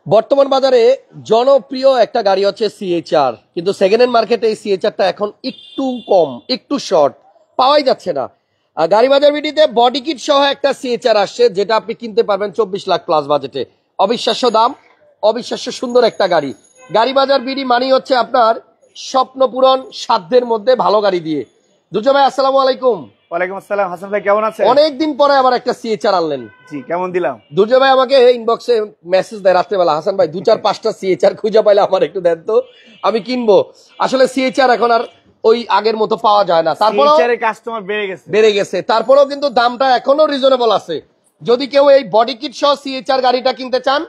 বর্তমান বাজারে জনপ্রিয় একটা গাড়ি হচ্ছে সিএইচআর, কিন্তু সেকেন্ড হ্যান্ড মার্কেটে এই সিএইচআরটা এখন একটু কম, একটু শর্ট, পাওয়াই যাচ্ছে না। গাড়ি বাজার বিডিতে বডি কিট সহ একটা সিএইচআর আসছে, যেটা আপনি কিনতে পারবেন 24 লাখ প্লাস বাজেটে। অবিশ্বাস্য দাম, অবিশ্বাস্য সুন্দর একটা গাড়ি। গাড়ি বাজার বিডি মানি হচ্ছে আপনার স্বপ্ন পূরণ, সাধ্যের মধ্যে ভালো গাড়ি দিয়ে। দুর্জয় ভাই, আসসালামু আলাইকুম। ওয়ালাইকুম আসসালাম। হাসান ভাই কেমন আছেন? অনেকদিন পরে আবার একটা সিএইচআর আনলেন। জি, কেমন দিলাম? দুর্জয় ভাই আমাকে ইনবক্সে মেসেজ দেয় রাত্রেবেলা, হাসান ভাই 2-4-5টা সিএইচআর খুঁজে পাইলে আমার একটু দেন তো, আমি কিনবো। আসলে সিএইচআর এখন আর ওই আগের মতো পাওয়া যায় না, তারপরেও কাস্টমার বেড়ে গেছে, তারপরেও কিন্তু দামটা এখনো রিজনেবল আছে। যদি কেউ এই বডি কিট সহ সিএইচআর গাড়িটা কিনতে চান,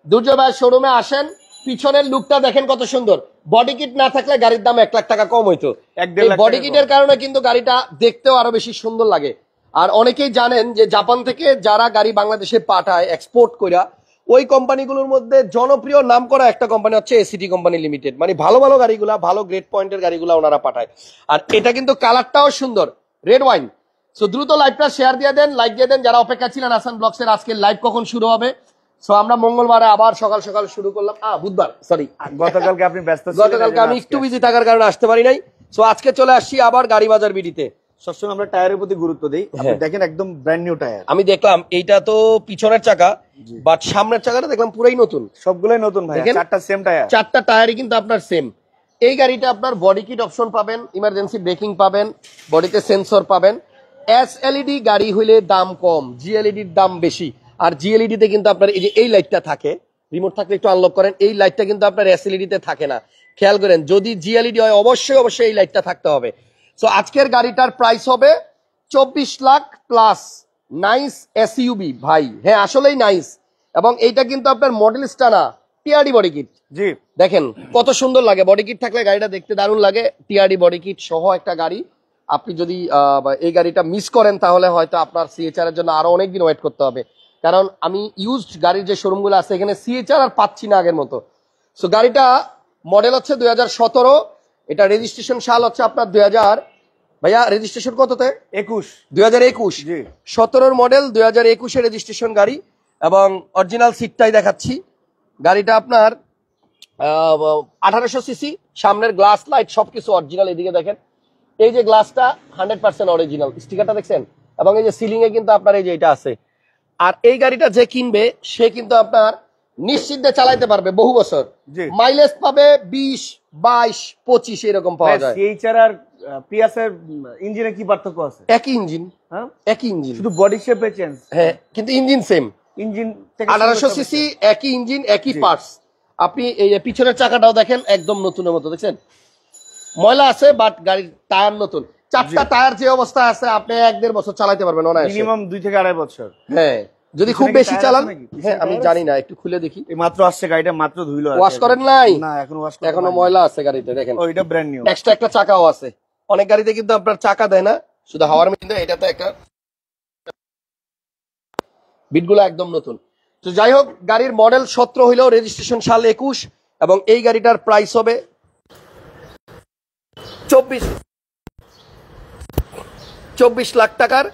দুর্জয় ভাই শোরুমে আসেন। পিছনের লুকটা দেখেন কত সুন্দর। বডি কিট না থাকলে গাড়ির দাম 1 লাখ টাকা কম হইতো। বডি কিটের কারণে কিন্তু গাড়িটা দেখতেও আরো বেশি সুন্দর লাগে। আর অনেকেই জানেন যে জাপান থেকে যারা গাড়ি বাংলাদেশে পাঠায় এক্সপোর্ট কইরা, ওই কোম্পানিগুলোর মধ্যে জনপ্রিয় নাম করা একটা কোম্পানি হচ্ছে এসিটি কোম্পানি লিমিটেড। মানে ভালো ভালো গাড়িগুলা, ভালো গ্রেড পয়েন্টের গাড়িগুলা ওনারা পাঠায়। আর এটা কিন্তু কালারটাও সুন্দর, রেড ওয়াইন। সো দ্রুত লাইভটা শেয়ার দিয়ে দেন, লাইক দিয়ে দেন। যারা অপেক্ষা ছিলেন হাসান ব্লগসের আজকে লাইভ কখন শুরু হবে, সো আমরা মঙ্গলবারে আবার সকাল সকাল শুরু করলাম। বুধবার, সরি, গতকালকে আপনি ব্যস্ত ছিলেন, গতকালকে আমি একটু বিজি থাকার কারণে আসতে পারি নাই। সো আজকে চলে আসছি আবার গাড়ি বাজার বিডিতে। সবসময় আমরা টায়ারের প্রতি গুরুত্ব দিই। আপনি দেখেন একদম ব্র্যান্ড নিউ টায়ার। আমি দেখলাম এইটা তো পিছনের চাকা, বাট সামনের চাকাটা দেখলাম পুরাই নতুন। সবগুলাই নতুন ভাই, চারটা সেম টায়ার, চারটা টায়ারই কিন্তু আপনার সেম। এই গাড়িটা আপনার বডি কিট অপশন পাবেন, ইমার্জেন্সি ব্রেকিং পাবেন, বডিতে সেন্সর পাবেন। এসএলইডি গাড়ি হইলে দাম কম, জিএলইডির দাম বেশি। আর জিএলইডি তে কিন্তু আপনার এই যে এই লাইটটা থাকে, রিমোট থাকলে একটু আনলক করেন, এই লাইটটা কিন্তু আপনার এসএলইডি তে থাকে না। খেয়াল করেন, যদি জিএলইডি হয় অবশ্যই অবশ্যই এই লাইটটা থাকতে হবে। সো আজকের গাড়িটার প্রাইস হবে 24 লাখ প্লাস। নাইস এসইউবি ভাই, হ্যাঁ আসলেই নাইস। এবং এইটা কিন্তু আপনার মডেল স্টানা টিআরডি বডি কিট। জি দেখেন কত সুন্দর লাগে, বডি কিট থাকলে গাড়িটা দেখতে দারুণ লাগে। টিআরডি বডি কিট সহ একটা গাড়ি। আপনি যদি এই গাড়িটা মিস করেন তাহলে হয়তো আপনার সিএইচআর এর জন্য আরো অনেকদিন ওয়েট করতে হবে। কারণ আমি ইউজড গাড়ির যে শোরুমগুলো আছে এখানে সিএইচআর আর পাচ্ছি না আগের মতো। সো গাড়িটা মডেল হচ্ছে 2017, এটা রেজিস্ট্রেশন সাল হচ্ছে আপনার 2000। ভাইয়া রেজিস্ট্রেশন কততে? 21, 2021। 17 মডেল, 2021 রেজিস্ট্রেশন গাড়ি। এবং অরিজিনাল সিটটাই দেখাচ্ছি। গাড়িটা আপনার 1800 সিসি, সামনের গ্লাস লাইট সবকিছু অরিজিনাল। এদিকে দেখেন, এই যে গ্লাসটা 100% অরিজিনাল, স্টিকারটা দেখছেন? এবং এই যে সিলিং এ কিন্তু আপনার এই যে এটা আছে। আর এই গাড়িটা যে কিনবে সে কিন্তু আপনার নিশ্চিন্তে চালাইতে পারবে বহু বছর। মাইলেজ পাবে 20, 22, 25 এরকম পাওয়া যায়। সিএইচআর আর প্রিয়াসের ইঞ্জিনে কি পার্থক্য আছে? একই ইঞ্জিন, হ্যাঁ একই ইঞ্জিন, শুধু বডি শেপে চেঞ্জ। হ্যাঁ, কিন্তু ইঞ্জিন সেম। ইঞ্জিন 1800 সিসি, একই ইঞ্জিন, একই পার্টস। আপনি এই পিছনের চাকাটাও দেখেন একদম নতুনের মতো, দেখছেন? ময়লা আছে বাট গাড়ির টায়ার নতুন। চারটা টায়ার যে অবস্থা আছে আপনি 1-1.5 বছর চালাতে পারবেন অনায়াসে। মিনিমাম 2 থেকে 2.5 বছর। হ্যাঁ, যদি খুব বেশি চালান। হ্যাঁ, আমি জানি না, একটু খুলে দেখি। এই মাত্র আসছে গাড়িটা, মাত্র ধুইলো। ওয়াশ করেন নাই? না, এখনো ওয়াশ এখনো ময়লা আছে গাড়িতে, দেখেন। ওইটা ব্র্যান্ড নিউ। এক্সট্রা একটা চাকাও আছে। অনেক গাড়িতে কিন্তু আপনার চাকা দেয় না, শুধু হাওয়ার মেশিন দেয়। এটাতে একটা বিটগুলো একদম নতুন। তো যাই হোক, গাড়ির মডেল 17 হইলেও রেজিস্ট্রেশন সাল 21। এবং এই গাড়িটার প্রাইস হবে 24 লাখ টাকার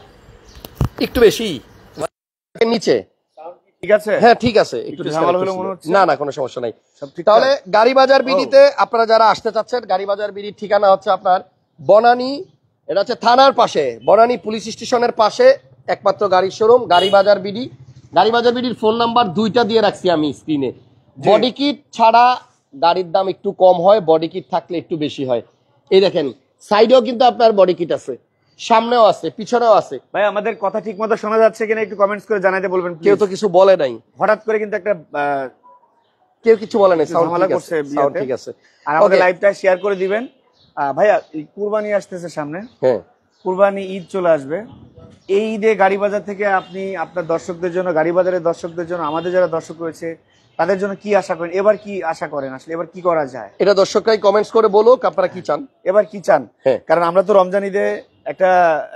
একটু বেশি নিচে। ঠিক আছে, হ্যাঁ ঠিক আছে, একটু ঝামেলা হলো মনে হচ্ছে। না না, কোনো সমস্যা নাই। তাহলে গাড়ি বাজার বিডিতে আপনারা যারা আসতে চাচ্ছেন, গাড়ি বাজার বিডির ঠিকানা হচ্ছে আপনার বনানী, এটা হচ্ছে থানার পাশে, বনানী পুলিশ স্টেশনের পাশে একমাত্র গাড়ির শোরুম গাড়ি বাজার বিডি। গাড়ি বাজার বিডির ফোন নাম্বার 2টা দিয়ে রাখছি আমি স্ক্রিনে। বডি কিট ছাড়া গাড়ির দাম একটু কম হয়, বডি কিট থাকলে একটু বেশি হয়। এই দেখেন সাইডেও কিন্তু আপনার বডি কিট আছে, সামনেও আছে, পিছনেও আছে। ভাই আমাদের কথা ঠিক মতো শোনা যাচ্ছে কিনা একটু কমেন্টস করে জানাতে বলবেন। কেউ তো কিছু বলে নাই, হঠাৎ করে কিন্তু একটা কেউ কিছু বলে নাই, সাউন্ড ঠিক আছে। আর আমাদের লাইভটা শেয়ার করে দিবেন। ভাইয়া কুরবানি আসতেছে সামনে, হ্যাঁ কুরবানি ঈদ চলে আসবে। এই ঈদে গাড়ি বাজার থেকে আপনি আপনার দর্শকদের জন্য, গাড়ি বাজারের দর্শকদের জন্য, আমাদের যারা দর্শক রয়েছে তাদের জন্য কি আশা করেন? এবার কি আশা করেন? আসলে এবার কি করা যায় এটা দর্শকরাই কমেন্টস করে বলুক আপনারা কি চান, এবার কি চান। হ্যাঁ, কারণ আমরা তো রমজান ঈদে একটা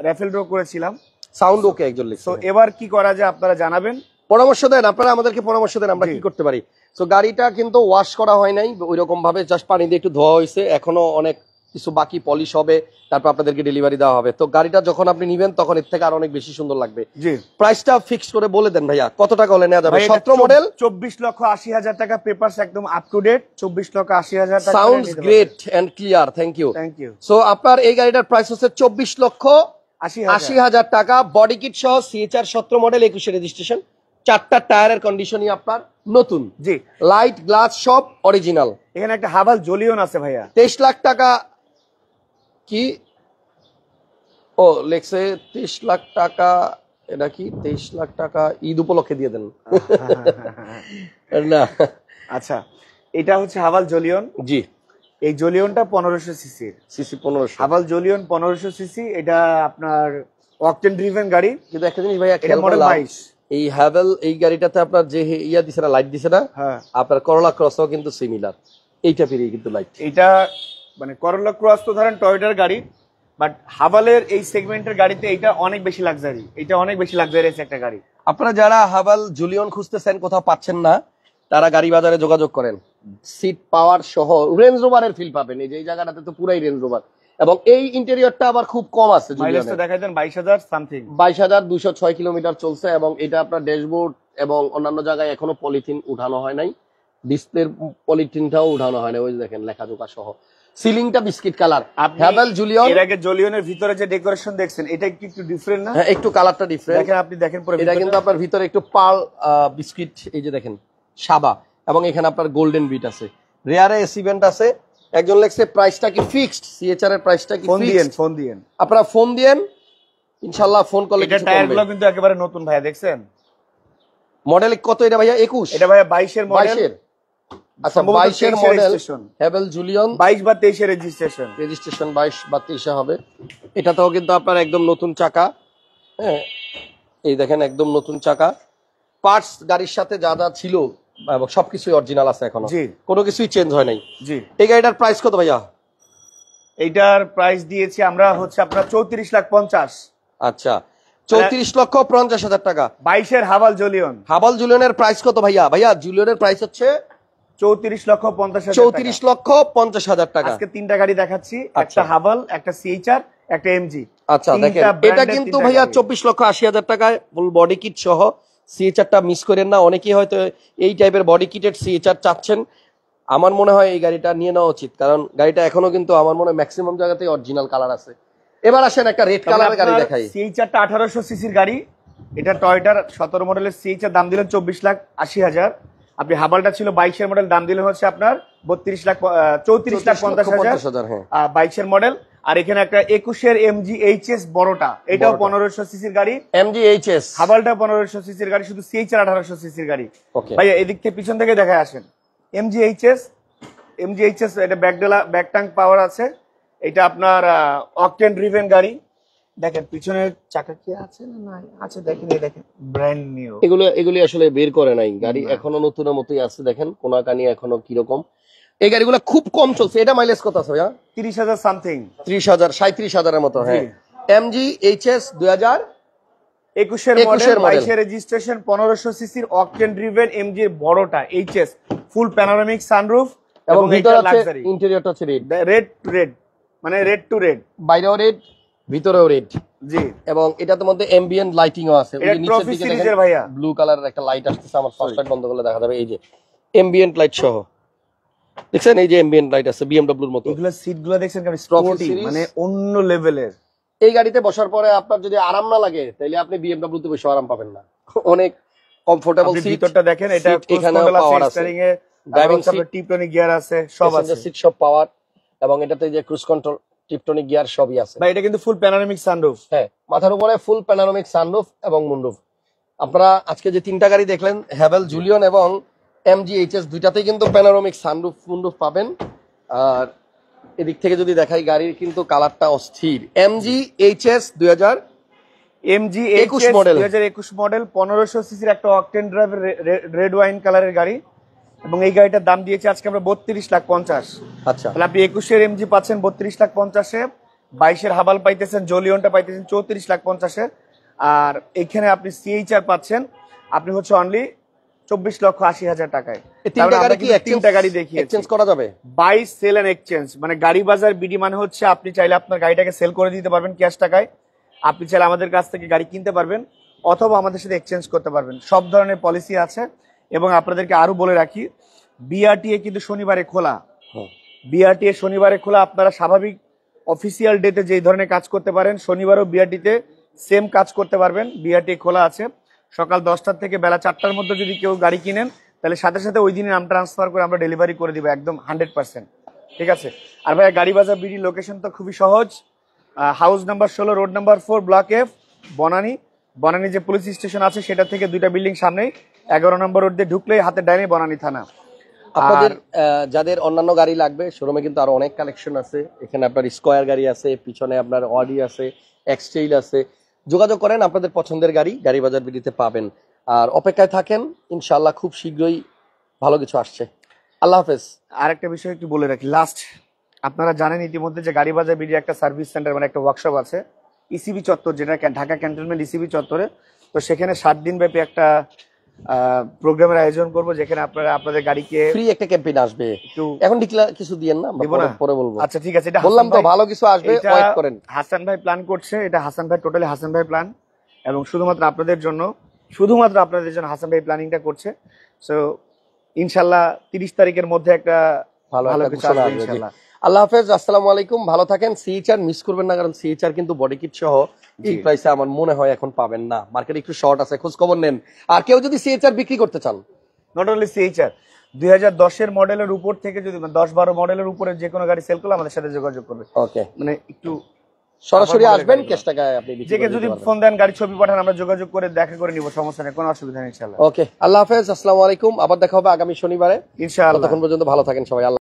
র্যাফেল ড্র করেছিলাম, সাউন্ড ওকে একজন লিখছে। তো এবার কি করা যায় আপনারা জানাবেন, পরামর্শ দেন, আপনারা আমাদেরকে পরামর্শ দেন আমরা কি করতে পারি। তো গাড়িটা কিন্তু ওয়াশ করা হয় নাই ওইরকম ভাবে, জাস্ট পানি দিয়ে একটু ধোয়া হয়েছে, এখনো অনেক কিছু বাকি পলিশ হবে, তারপর আপনাদেরকে ডেলিভারি দেওয়া হবে। তো গাড়িটা যখন আপনি নিবেন তখন এর থেকে আরো অনেক বেশি সুন্দর লাগবে। জি, প্রাইসটা ফিক্স করে বলে দেন ভাইয়া, কত টাকা হলে নেওয়া যাবে? 17 মডেল, 24,80,000 টাকা, পেপারস একদম আপ টু ডেট, 24,80,000 টাকা। Sounds great and clear, thank you. So আপনার এই গাড়িটার প্রাইস হচ্ছে 24,80,000 টাকা, বডি কিট সহ, সিএচআর 17 মডেল, 21 রেজিস্ট্রেশন, 4টা টায়ারের কন্ডিশনই আপনার নতুন, জি, লাইট গ্লাস সব অরিজিনাল। এখানে একটা হাভাল জলিয়ন আছে ভাইয়া, 23 লাখ টাকা। কি ও লেখছে 23 লাখ টাকা, এটা কি 23 লাখ টাকা ঈদ উপলক্ষে দিয়ে দেন না? আচ্ছা, এটা হচ্ছে হাভাল জলিয়ন। জি, এই জলিয়নটা 1500 সিসির, সিসি 1500। হাভাল জলিয়ন 1500 সিসি, এটা আপনার অকটেন ড্রিভেন গাড়ি। কিন্তু একটা জিনিস ভাইয়া এটা খেয়াল মডেল করলাম, 22। এই হ্যাভেল এই গাড়িটাতে আপনার যে ইয়া দিছে না, লাইট দিছে না, হ্যাঁ, আপনার করোলা ক্রসও কিন্তু সিমিলার, এইটা পেরিয়ে কিন্তু লাইট। এটা মানে করোলা ক্রস তো ধরেন টয়োটার গাড়ি, বাট হাভালের এই সেগমেন্টের গাড়িতে এটা অনেক বেশি লাক্সারি, এটা অনেক বেশি লাক্সারিয়াস একটা গাড়ি। আপনারা যারা হাভাল জুলিয়ন খুঁজতেছেন, কোথাও পাচ্ছেন না, তারা গাড়ি বাজারে যোগাযোগ করেন। সিট পাওয়ার সহ রেঞ্জ রোভারের ফিল পাবেন। এই যে এই জায়গাটাতে তো পুরাই রেঞ্জ রোভার, এবং এই ইন্টেরিয়রটা আবার খুব কম আছে। মাইলেজটা দেখাই দেন, 22,000 সামথিং, 22,206 কিলোমিটার চলছে, এবং এটা আপনার ড্যাশবোর্ড এবং অন্যান্য জায়গায় এখনো পলিথিন উঠানো হয় নাই, ডিসপ্লের পলিথিনটাও উঠানো হয় না, ওই যে দেখেন লেখাজোকা সহ। সিলিংটা বিস্কিট কালার। হ্যাভেল জুলিয়ন, এর আগে জলিয়নের ভিতরে যে ডেকোরেশন দেখছেন, এটা একটু ডিফারেন্ট না? হ্যাঁ, একটু কালারটা ডিফারেন্ট। দেখেন, আপনি দেখেন পুরো এটা কিন্তু আপনার ভিতরে একটু পার্ল বিস্কিট, এই যে দেখেন সাদা, এবং এখানে আপনার গোল্ডেন বিট আছে, রেয়ারে এসি ভেন্ট আছে। একজন লেখছে প্রাইসটা কি ফিক্সড, সিএচআর এর প্রাইসটা কি ফিক্সড? ফোন দিয়েন, আপনারা ফোন দিয়েন, ইনশাআল্লাহ ফোন করলে এটা টায়ারগুলো কিন্তু একেবারে নতুন ভাইয়া, দেখছেন? মডেল কত এটা ভাইয়া? 21? এটা ভাইয়া 22 এর মডেল। 22 এর? আচ্ছা, 22 এর মডেল হ্যাভেল জুলিয়ন, 22 বা 23 এর রেজিস্ট্রেশন। 22 বা 23 হবে। এটাতেও কিন্তু আপনার একদম নতুন চাকা, হ্যাঁ, এই দেখেন একদম নতুন চাকা। পার্টস গাড়ির সাথে যা যা ছিল এবং সবকিছুই অরিজিনাল আছে এখনো, জি, কোনো কিছুই চেঞ্জ হয় নাই। জি। এই গাড়িটার প্রাইস কত ভাইয়া? এইটার প্রাইস দিয়েছি আমরা হচ্ছে আপনার 34,50,000। আচ্ছা, 34,50,000 টাকা। 22 এর হাভাল জলিয়ন। হাভাল জুলিয়নের প্রাইস কত ভাইয়া? ভাইয়া জুলিয়নের প্রাইস হচ্ছে 34,50,000। 34,50,000 টাকা। আজকে তিনটা গাড়ি দেখাচ্ছি, একটা হাভাল, একটা সিএইচআর, একটা এমজি। আচ্ছা দেখেন, এটা কিন্তু ভাইয়া 24,80,000 টাকায় ফুল বডি কিট সহ। সিএচআরটা মিস করেন না, অনেকেই হয়তো এই টাইপের বডি কিটের সিএচআর চাচ্ছেন। আমার মনে হয় এই গাড়িটা নিয়ে নেওয়া উচিত, কারণ গাড়িটা এখনো কিন্তু আমার মনে হয় ম্যাক্সিমাম জায়গাতেই অরিজিনাল কালার আছে। এবার আসেন একটা রেড কালারের গাড়ি দেখাই। সিএইচআরটা 1800 সিসির গাড়ি, এটা টয়োটার 17 মডেলের সিএইচআর, দাম দিলেন 24,80,000। আপনি হাভালটা ছিল 22 এর মডেল, দাম দিলেন হচ্ছে আপনার 34,50,000। হ্যাঁ, 22 এর মডেল। আর এখানে একটা 21 এর এমজি এইচএস বড়টা, এটাও 1500 সিসির গাড়ি। এমজি এইচএস, হাভালটা 1500 সিসির গাড়ি, শুধু সিএইচআর 1800 সিসির গাড়ি। ভাইয়া এদিক থেকে পিছন থেকে দেখায় আসেন। এমজি এইচএস, এটা ব্যাক ট্যাঙ্ক পাওয়ার আছে। এটা আপনার অকটেন ড্রিভেন গাড়ি। দেখেন পিছনের চাকা কি আছে না নাই আছে, দেখেন, এই দেখেন ব্র্যান্ড নিউ। এগুলি আসলে বের করে নাই, গাড়ি এখনো নতুনের মতোই আছে। দেখেন কোনাকানি এখনো কিরকম। এই গাড়িগুলো খুব কম চলছে। এটা মাইলেজ কত আছে ভাইয়া? 30,000 সামথিং, 30,000, 37,000 এর মতো। হ্যাঁ, এমজি এইচএস 2021 এর মডেল, 22 এর রেজিস্ট্রেশন, 1500 সিসির অকটেন ড্রিভেন এমজি এর বড়টা এইচএস, ফুল প্যানোরামিক সানরুফ, এবং ভিতরে আছে ইন্টেরিয়রটা হচ্ছে রেড, মানে রেড টু রেড, বাইরেও রেড ভিতরেও রেড। জি, এবং এটার মধ্যে অ্যাম্বিয়েন্ট লাইটিংও আছে। এটা ট্রফি সিরিজের ভাইয়া, ব্লু কালারের একটা লাইট আসছে, আমার ফার্স্ট লাইট বন্ধ করলে দেখা যাবে। এই যে অ্যাম্বিয়েন্ট লাইট সহ, দেখছেন এই যে অ্যাম্বিয়েন্ট লাইট আছে বিএমডব্লিউর মতো। এগুলা সিটগুলো দেখছেন কেমন স্পোর্টি, মানে অন্য লেভেলের। এই গাড়িতে বসার পরে আপনার যদি আরাম না লাগে, তাহলে আপনি বিএমডব্লিউ তে বসে আরাম পাবেন না। অনেক কমফোর্টেবল সিট। ভিতরটা দেখেন, এটা এখানে পাওয়ার আছে, স্টিয়ারিং এ ড্রাইভিং সিট, টিপটনিক গিয়ার আছে, সব আছে, সিট সব পাওয়ার, এবং এটাতে যে ক্রুজ কন্ট্রোল, টিপটনিক গিয়ার সবই আছে। ভাই এটা কিন্তু ফুল প্যানোরামিক সানরুফ। হ্যাঁ, মাথার উপরে ফুল প্যানোরামিক সানরুফ এবং মুনরুফ। আপনারা আজকে যে তিনটা গাড়ি দেখলেন, হ্যাভেল জুলিয়ন এবং এমজি এইচএস, দুইটাতেই কিন্তু প্যানোরামিক সানরুফ মুনরুফ পাবেন। আর এদিক থেকে যদি দেখাই, গাড়ির কিন্তু কালারটা অস্থির। এমজি এইচএস 2021 মডেল, 2021 মডেল, 1500 সিসির একটা অকটেন ড্রাইভ রেড ওয়াইন কালারের গাড়ি। এবং এই গাড়িটার দাম দিয়েছি আজকে আমরা 32,50,000। আচ্ছা, তাহলে আপনি 21 এর এমজি পাচ্ছেন 32,50,000-এ, 22 এর হাভাল পাইতেছেন, জলিয়নটা পাইতেছেন 34,50,000-এ, আর এখানে আপনি সিএইচআর পাচ্ছেন আপনি হচ্ছে অনলি 24,80,000 টাকায়। এই তিনটা তারপরে গাড়ি আমরা কি কিন্তু তিনটা গাড়ি দেখিয়েছি। এক্সচেঞ্জ করা যাবে? বাই সেল এন্ড এক্সচেঞ্জ মানে গাড়ি বাজার বিডি মানে হচ্ছে আপনি চাইলে আপনার গাড়িটাকে সেল করে দিতে পারবেন ক্যাশ টাকায়, আপনি চাইলে আমাদের কাছ থেকে গাড়ি কিনতে পারবেন, অথবা আমাদের সাথে এক্সচেঞ্জ করতে পারবেন। সব ধরনের পলিসি আছে। এবং আপনাদেরকে আরো বলে রাখি, বিআরটিএ কিন্তু শনিবারে খোলা। বিআরটিএ শনিবারে খোলা। আপনারা স্বাভাবিক অফিসিয়াল ডেতে যেই ধরনের কাজ করতে পারেন, শনিবারও বিআরটিতে সেম কাজ করতে পারবেন। বিআরটিএ খোলা আছে সকাল 10টা থেকে বেলা 4টার মধ্যে। যদি কেউ গাড়ি কিনেন তাহলে সাথে সাথে ওই দিনে নাম ট্রান্সফার করে আমরা ডেলিভারি করে দিব একদম 100%। ঠিক আছে? আর ভাই গাড়ি বাজার বিডি লোকেশন তো খুবই সহজ। House number 16, road number 4, block F, Banani. Banani যে পুলিশ স্টেশন আছে সেটা থেকে 2টা বিল্ডিং সামনেই, 11 নম্বর রোড দিয়ে ঢুকলেই হাতের ডাইনে বনানী থানা। আপনাদের যাদের অন্যান্য গাড়ি লাগবে, শোরুমে কিন্তু আরো অনেক কালেকশন আছে। এখানে আপনার স্কয়ার গাড়ি আছে, পিছনে আপনার অডি আছে, এক্সটেইল আছে। যোগাযোগ করেন, আপনাদের পছন্দের গাড়ি গাড়ি বাজার বিডিতে পাবেন। আর অপেক্ষায় থাকেন, ইনশাআল্লাহ খুব শীঘ্রই ভালো কিছু আসছে। আল্লাহ হাফেজ। আরেকটা বিষয় একটু বলে রাখি লাস্ট, আপনারা জানেন ইতিমধ্যে যে গাড়ি বাজার বিডি একটা সার্ভিস সেন্টার মানে একটা ওয়ার্কশপ আছে ইসিবি চত্বর, যেটা ঢাকা ক্যান্টনমেন্ট ইসিবি চত্বরে। তো সেখানে 7 দিন ব্যাপী একটা প্রোগ্রামের আয়োজন করব, যেখানে আপনারা আপনাদের গাড়িকে ফ্রি একটা ক্যাম্পেইন আসবে। একটু এখন ডিক্লেয়ার কিছু দিয়েন না, দিব না, পরে বলবো। আচ্ছা ঠিক আছে, এটা বললাম হাসান তো ভাই, ভালো কিছু আসবে, এটা ওয়েট করেন। হাসান ভাই প্ল্যান করছে, এটা হাসান ভাই, টোটালি হাসান ভাই প্ল্যান, এবং শুধুমাত্র আপনাদের জন্য হাসান ভাই প্ল্যানিংটা করছে। সো ইনশাআল্লাহ 30 তারিখের মধ্যে একটা ভালো একটা কিছু ঘোষণা আসবে আসবে। ইনশাআল্লাহ। আল্লাহ হাফেজ, আসসালামু আলাইকুম, ভালো থাকেন। সিএইচআর মিস করবেন না, কারণ সিএইচআর কিন্তু বডি কিট সহ এই প্রাইসে আমার মনে হয় এখন পাবেন না। মার্কেটে একটু শর্ট আছে, খোঁজ খবর নেন। আর কেউ যদি সিএইচআর বিক্রি করতে চান, নট অনলি সিএইচআর, 2010-এর মডেলের উপর থেকে যদি 10-12 মডেলের উপরে যে কোনো গাড়ি সেল করলে আমাদের সাথে যোগাযোগ করবে। ওকে, মানে একটু সরাসরি আমার আসবেন, গাড়িগুলো। ক্যাশ টাকায় আপনি বিক্রি যে করে যদি দিতে পারবেন। ফোন দেন, গাড়ি ছবি পাঠান, আমরা যোগাযোগ করে দেখা করে নিব, সমস্যা নেই, কোনো অসুবিধা নেই ইনশাআল্লাহ। ওকে, আল্লাহ হাফেজ, আসসালামু আলাইকুম। আবার দেখা হবে আগামী শনিবারে। ইনশাআল্লাহ। ততক্ষণ পর্যন্ত ভালো থাকেন সবাই। আল্লাহ।